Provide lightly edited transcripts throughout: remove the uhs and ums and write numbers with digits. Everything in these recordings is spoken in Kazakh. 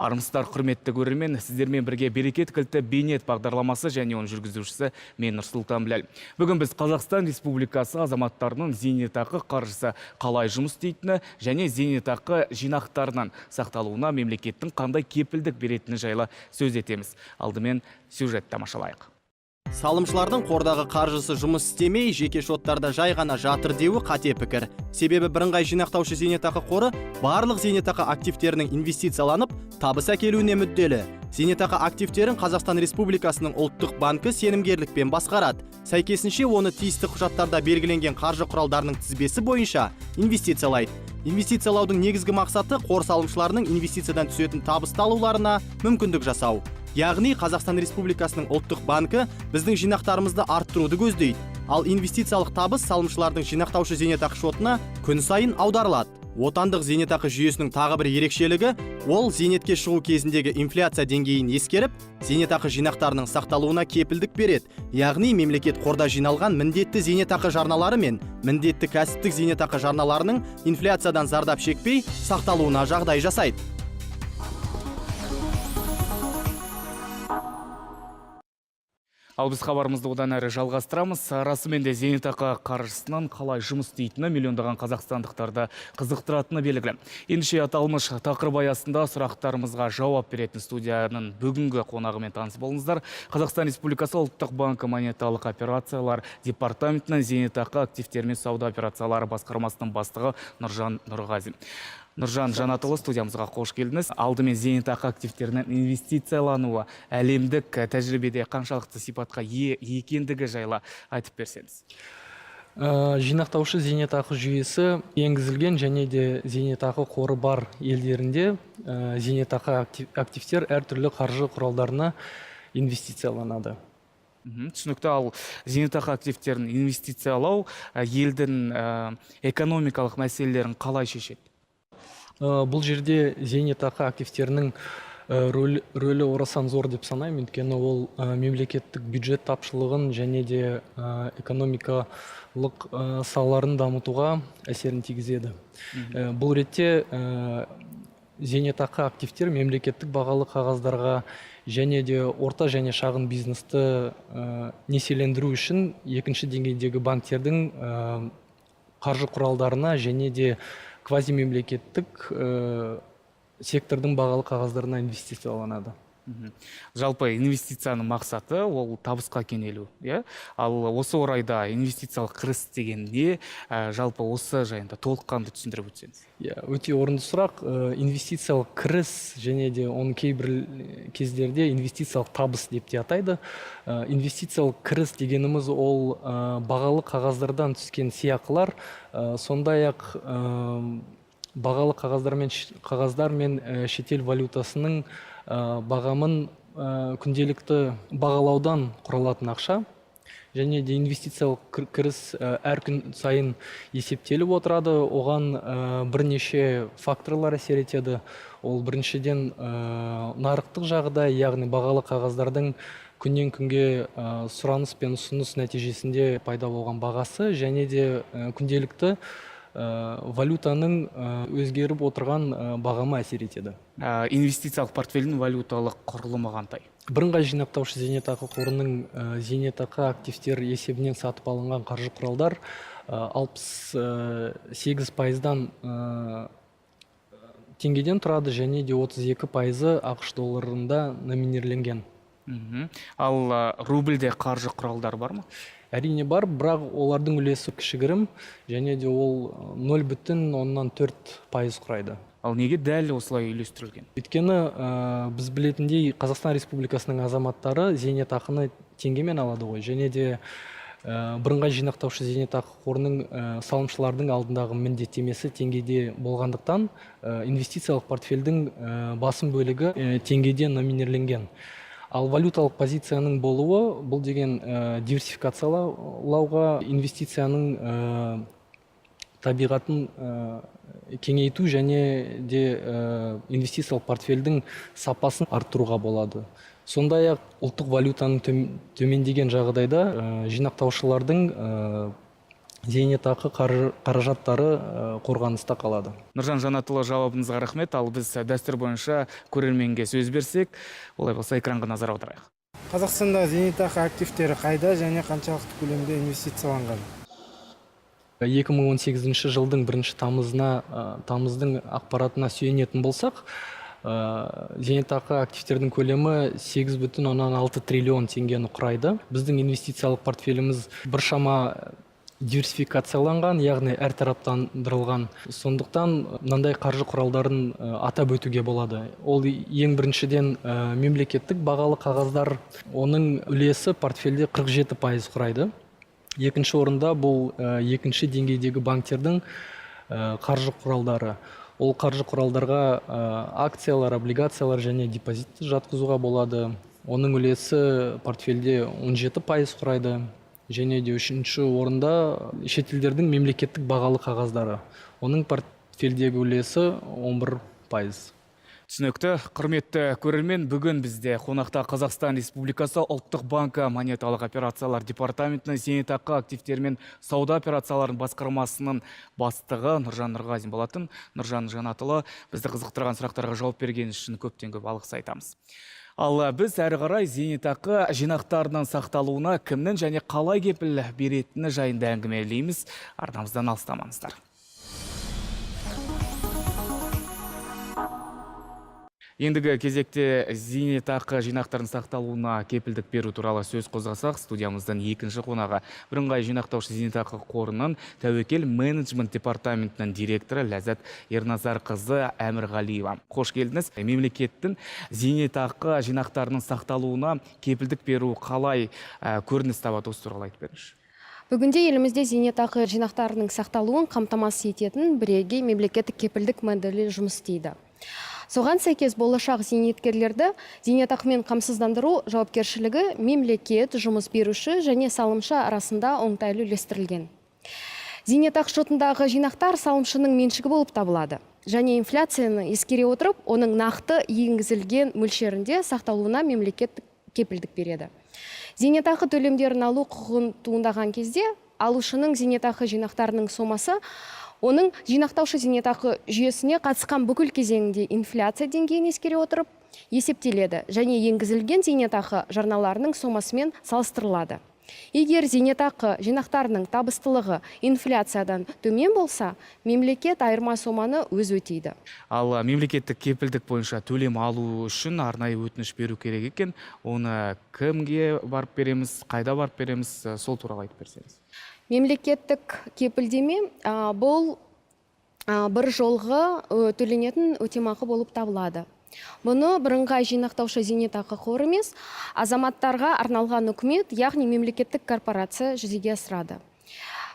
Армысыздар, құрметті көрермен, сіздермен бірге берекет кілті бейнет бағдарламасы және оның жүргізушісі мен Нұрсұлтан Біләл. Бүгін біз Қазақстан Республикасы азаматтарының зейнетақы қаржысы қалай жұмыс істейтіні және зейнетақы жинақтарынан сақталуына мемлекеттің қандай кепілдік беретіні жайлы сөз етеміз. Алдымен сюжет тамашалайық. Салымшылардың қордағы қаржысы жұмыс істемей, жеке шоттарда жай ғана жатыр деуі қате пікір. Себебі бірыңғай жинақтаушы зейнетақы қоры барлық зейнетақы активтерінің инвестицияланып, табыс әкелуіне мүдделі. Зейнетақы активтерін Қазақстан Республикасының ұлттық банкі сенімгерлікпен басқарады. Сәйкесінше оны тиісті құжаттарда белгіленген қаржы құралдарының тізбесі бойынша инвестициялайды. Инвестициялаудың негізгі мақсаты қор салымшыларының инвестициядан түсетін табыс алуларына мүмкіндік жасау. Яғни Қазақстан Республикасының ұлттық банкі біздің жинақтарымызды арттыруды көздейді. Ал инвестициялық табыс салымшылардың жинақтаушы зейнетақы шотына күн сайын аударылады. Отандық зейнетақы жүйесінің тағы бір ерекшелігі ол зейнетке шығу кезіндегі инфляция деңгейін ескеріп, зейнетақы жинақтарының сақталуына кепілдік береді. Яғни мемлекет қорда жиналған міндетті зейнетақы жарналары мен міндетті кәсіптік зейнетақы жарналарының инфляциядан зардап шекпей сақталуына жағдай жасайды. Ал біз хабарымызды одан әрі жалғастырамыз. Расымен де зейнетақы қаржысынан қалай жұмыс істейтіні миллиондаған қазақстандықтарды қызықтыратыны белгілі. Ендеше аталмыш тақырып аясында сұрақтарымызға жауап беретін студияның бүгінгі қонағымен таныс болыңыздар. Қазақстан Республикасы ұлттық банкі монеталық операциялар департаментінің зейнетақы активтермен сауда операциялары басқармасының бастығы Нұржан Нұрғазин. Нұржан Жанатұлы, студиямызға қош келдіңіз. Алдымен зейнетақы активтерінің инвестициялануы әлемдік тәжірибеде қаншалықты сипатқа екендігі жайлы айтып берсеңіз. Жинақтаушы зейнетақы жүйесі енгізілген және де зейнетақы қоры бар елдерінде зейнетақы активтер әртүрлі қаржы құралдарына инвестицияланады. Түсінікті. Ал зейнетақы активтерін инвестициялау елдің экономикалық мәселелерін қалай шешеді? Бұл жерде зейнетақы активтерінің рөлі орасан зор деп санаймын, өйткені ол мемлекеттік бюджет тапшылығын және де экономикалық салаларын дамытуға әсерін тигізеді. Бұл ретте зейнетақы активтер мемлекеттік бағалы қағаздарға және де орта және шағын бизнесті несиелендіру үшін екінші деңгейдегі банктердің қаржы құралдарына және де квазимемлекеттік сектордың бағалы қағаздарына инвестицияланады. Жалпы инвестицияның мақсаты ол табысқа кенелу. Ал осы орайда инвестициялық кіріс деген не? Жалпы осы жайында толыққанды түсіндіріп өтсеңіз. Өте орынды сұрақ. Инвестициялық кіріс және де оның кейбір кездерде инвестициялық табыс деп те атайды. Инвестициялық кіріс дегеніміз ол бағалы қағаздардан түскен сыйақылар, сондай-ақ бағалы қағаздар мен шетел валютасының бағамын күнделікті бағалаудан құралатын ақша, және де инвестициялық кіріс әр күн сайын есептеліп отырады. Оған бірнеше факторлар әсер етеді. Ол біріншіден нарықтық жағдай, яғни бағалы қағаздардың күннен күнге сұраныс пен ұсыныс нәтижесінде пайда болған бағасы, және де күнделікті валютаның өзгеріп отырған бағамы әсер етеді. Инвестициялық портфельдің валюталық құрылымы қандай? Бірыңғай жинақтаушы зейнетақы қорының зейнетақы активтер есебінен сатып алынған қаржы құралдар 68%-дан теңгеден тұрады, және де 32% ақш долларында номинирленген. Ал рубльде қаржы құралдар бар ма? Әрине бар, бірақ олардың үлесі кішігірім, және де ол 0,4% құрайды. Ал неге дәл осылай үйлестірілген? Өйткені біз білетіндей Қазақстан Республикасының азаматтары зейнетақыны теңгемен алады ғой, және де бірыңғай жинақтаушы зейнетақы қорының салымшылардың алдындағы міндеттемесі теңгеде болғандықтан инвестициялық портфельдің басым бөлігі теңгеде номинирленген. Ал валюталық позицияның болуы, бұл деген диверсификациялауға, инвестицияның табиғатын кеңейту және де инвестициялық портфельдің сапасын арттыруға болады. Сондай-ақ ұлттық валютаның төмендеген жағдайда жинақтаушылардың зейнетақы қаражаттары қорғаныста қалады. Нұржан Жанатұлы, жауабыңызға рахмет. Ал біз дәстүр бойынша көрерменге сөз берсек, олай болса экранға назар аударайық. Қазақстанда зейнетақы активтері қайда және қаншалықты көлемде инвестицияланған? 2018 жылдың 1 тамыздың ақпаратына сүйенетін болсақ, зейнетақы активтердің көлемі 8,6 триллион теңгені құрайды. Біздің инвестициялық портфеліміз біршама диверсификацияланған, яғни әртараптандырылған. Сондықтан мынандай қаржы құралдарын атап өтуге болады. Ол ең біріншіден мемлекеттік бағалы қағаздар, оның үлесі портфельде 47% құрайды. Екінші орында бұл екінші деңгейдегі банктердің қаржы құралдары. Ол қаржы құралдарға акциялар, облигациялар және депозитті жатқызуға болады. Оның үлесі портфельде 17% құрайды. Және де үшінші орында шетелдердің мемлекеттік бағалы қағаздары. Оның портфельдегі үлесі 11%. Түсінікті. Құрметті көрермен, бүгін бізде қонақта Қазақстан Республикасы ұлттық банкі монеталық операциялар департаментінің зейнетақы активтері мен сауда операцияларын басқармасының бастығы Нұржан Нұрғазин болатын. Нұржан Жанатұлы, бізді қызықтырған сұрақтарға жауап бергені үшін көптен көп алғыс айтамыз. Ал біз әрі қарай зейнетақы жинақтарының сақталуына кімнің және қалай кепіл беретіні жайында әңгімелейміз. Арнамыздан алыстамаңыздар. Ендігі кезекте зейнетақы жинақтарын сақталуына кепілдік беру туралы сөз қозғасақ, студиямыздың екінші қонағы бірыңғай жинақтаушы зейнетақы қорының тәуекел менеджмент департаментінің директоры Ләззат Ерназарқызы Әмірғалиева. Қош келдіңіз. Мемлекеттің зейнетақы жинақтарының сақталуына кепілдік беру қалай көрініс табады, осы туралы айтып беріңізші. Бүгінде елімізде зейнетақы жинақтарының сақталуын қамтамасыз ететін бірегей мемлекеттік кепілдік моделі жұмыс істейді. Соған сәйкес болашақ зейнеткерлерді зейнетақымен қамсыздандыру жауапкершілігі мемлекет, жұмыс беруші және салымшы арасында оңтайлы үлестірілген. Зейнетақы шотындағы жинақтар салымшының меншігі болып табылады. Және инфляцияны ескере отырып, оның нақты енгізілген мөлшерінде сақталуына мемлекет кепілдік береді. Зейнетақы төлемдерін алу құқығын туындаған кезде, алушының зейнетақы жинақтарының сомасы оның жинақтаушы зейнетақы жүйесіне қатысқан бүкіл кезеңінде инфляция деңгейін ескере отырып есептеледі және енгізілген зейнетақы жарналарының сомасымен салыстырылады. Егер зейнетақы жинақтарының табыстылығы инфляциядан төмен болса, мемлекет айырма соманы өз өтейді. Ал мемлекеттік кепілдік бойынша төлем алу үшін арнайы өтініш беру керек екен. Оны кімге барып береміз, қайда барып береміз, сол туралы айтып берсеңіз. Мемлекеттік кепілдеме бұл бір жолғы төленетін өтемақы болып табылады. Бұны бірыңғай жинақтаушы зейнетақы қоры емес, азаматтарға арналған үкімет, яғни мемлекеттік корпорация жүзеге асырады.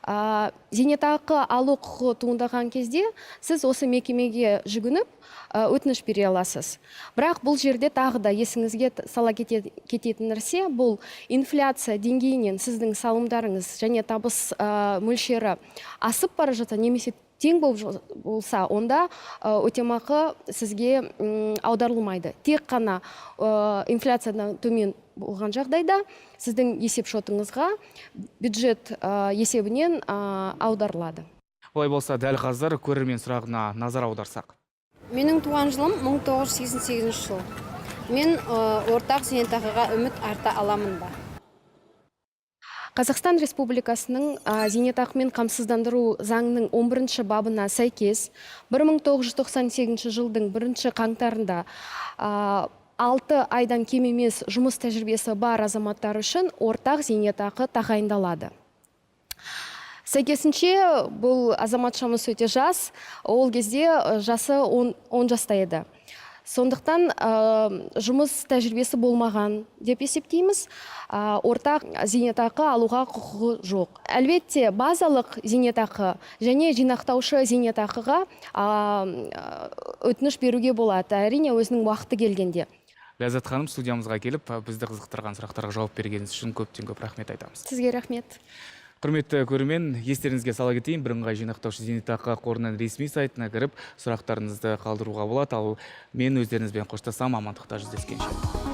Зейнетақы алу құқығы туындаған кезде сіз осы мекемеге жүгініп өтініш бере аласыз. Бірақ бұл жерде тағы да есіңізге сала кететін нәрсе, бұл инфляция деңгейінен сіздің салымдарыңыз және табыс мөлшері асып бара жатса, немесе тең болса, онда өтемақы сізге аударылмайды. Тек қана инфляциядан төмен болған жағдайда сіздің есеп шотыңызға бюджет есебінен аударылады. Олай болса, дәл қазір көрермен сұрағына назар аударсақ. Менің туған жылым 1988 жыл. Мен ортақ зейнетақыға үміт арта аламын ба? Қазақстан Республикасының зейнетақымен қамсыздандыру заңының 11 бабына сәйкес 1998 жылдың 1 қаңтарында 6 айдан кем емес жұмыс тәжірибесі бар азаматтар үшін ортақ зейнетақы тағайындалады. Сәйкесінше бұл азаматшамыз өте жас, ол кезде жасы 10 жаста еді. Сондықтан жұмыс тәжірибесі болмаған деп есептейміз, ортақ зейнетақы алуға құқығы жоқ. Әлбетте, базалық зейнетақы және жинақтаушы зейнетақыға өтініш беруге болады, әрине өзінің уақыты келгенде. Ләззат ханым, студиямызға келіп, бізді қызықтырған сұрақтарға жауап бергеніңіз үшін көптен көп рахмет айтамыз. Сізге рахмет. Құрметті көрермен, естеріңізге сала кетейін, бірыңғай жинақтаушы зейнетақы қорының ресми сайтына кіріп, сұрақтарыңызды қалдыруға болады. Ал мен өздеріңізбен қоштасам, амандықта жүздескенше.